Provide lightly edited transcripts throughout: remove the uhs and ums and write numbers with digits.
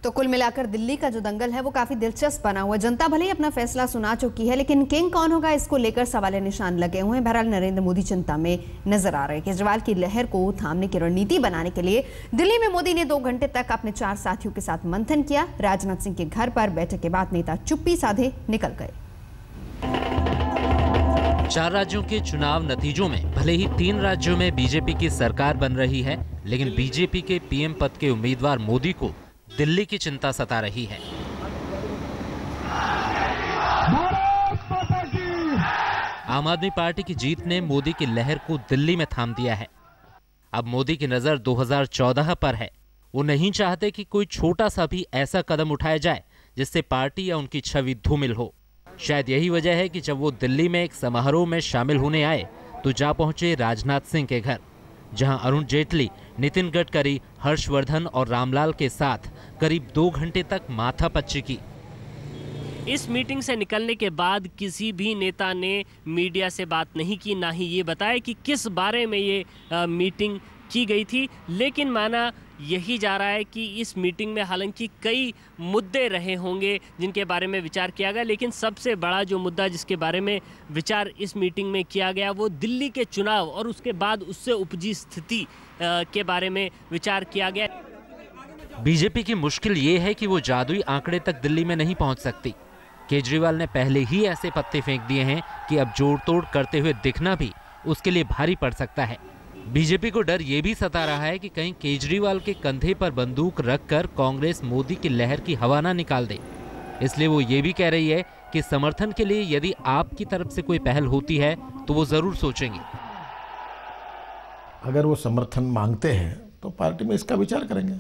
तो कुल मिलाकर दिल्ली का जो दंगल है वो काफी दिलचस्प बना हुआ। जनता भले ही अपना फैसला सुना चुकी है, लेकिन किंग कौन होगा इसको लेकर सवाल निशान लगे हुए हैं। बहरहाल नरेंद्र मोदी चिंता में नजर आ रहे हैं। केजरीवाल की लहर को थामने की रणनीति बनाने के लिए दिल्ली में मोदी ने 2 घंटे तक अपने 4 साथियों के साथ मंथन किया। राजनाथ सिंह के घर पर बैठक के बाद नेता चुप्पी साधे निकल गए। 4 राज्यों के चुनाव नतीजों में भले ही 3 राज्यों में बीजेपी की सरकार बन रही है, लेकिन बीजेपी के पीएम पद के उम्मीदवार मोदी को दिल्ली की चिंता सता रही है। आम आदमी पार्टी की जीत ने मोदी की लहर को दिल्ली में थाम दिया है। अब मोदी की नजर 2014 पर है। वो नहीं चाहते कि कोई छोटा सा भी ऐसा कदम उठाया जाए जिससे पार्टी या उनकी छवि धूमिल हो। शायद यही वजह है कि जब वो दिल्ली में एक समारोह में शामिल होने आए तो जा पहुंचे राजनाथ सिंह के घर, जहां अरुण जेटली, नितिन गडकरी, हर्षवर्धन और रामलाल के साथ करीब 2 घंटे तक माथापच्ची की। इस मीटिंग से निकलने के बाद किसी भी नेता ने मीडिया से बात नहीं की, ना ही ये बताया कि किस बारे में ये मीटिंग की गई थी। लेकिन माना यही जा रहा है कि इस मीटिंग में हालांकि कई मुद्दे रहे होंगे जिनके बारे में विचार किया गया, लेकिन सबसे बड़ा जो मुद्दा जिसके बारे में विचार इस मीटिंग में किया गया वो दिल्ली के चुनाव और उसके बाद उससे उपजी स्थिति के बारे में विचार किया गया। बीजेपी की मुश्किल ये है कि वो जादुई आंकड़े तक दिल्ली में नहीं पहुंच सकती। केजरीवाल ने पहले ही ऐसे पत्ते फेंक दिए हैं कि अब जोड़ तोड़ करते हुए दिखना भी उसके लिए भारी पड़ सकता है। बीजेपी को डर ये भी सता रहा है कि कहीं केजरीवाल के कंधे पर बंदूक रखकर कांग्रेस मोदी की लहर की हवा ना निकाल दे। इसलिए वो ये भी कह रही है कि समर्थन के लिए यदि आपकी तरफ से कोई पहल होती है तो वो जरूर सोचेंगे। अगर वो समर्थन मांगते हैं तो पार्टी में इसका विचार करेंगे।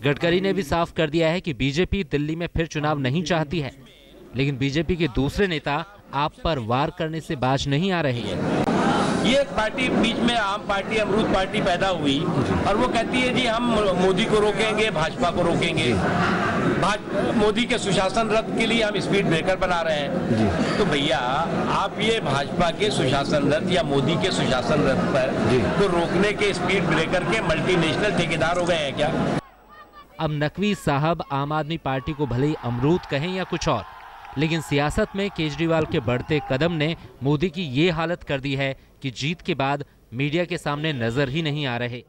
गडकरी ने भी साफ कर दिया है कि बीजेपी दिल्ली में फिर चुनाव नहीं चाहती है, लेकिन बीजेपी के दूसरे नेता आप पर वार करने से बाज नहीं आ रहे हैं। ये एक पार्टी बीच में आम पार्टी, अमरूद पार्टी पैदा हुई और वो कहती है जी हम मोदी को रोकेंगे, भाजपा को रोकेंगे, मोदी के सुशासन रथ के लिए हम स्पीड ब्रेकर बना रहे हैं। तो भैया आप ये भाजपा के सुशासन रथ या मोदी के सुशासन रथ पर तो रोकने के स्पीड ब्रेकर के मल्टीनेशनल ठेकेदार हो गए हैं क्या? अब नकवी साहब आम आदमी पार्टी को भले ही अमरूद कहें या कुछ और, लेकिन सियासत में केजरीवाल के बढ़ते कदम ने मोदी की ये हालत कर दी है कि जीत के बाद मीडिया के सामने नजर ही नहीं आ रहे।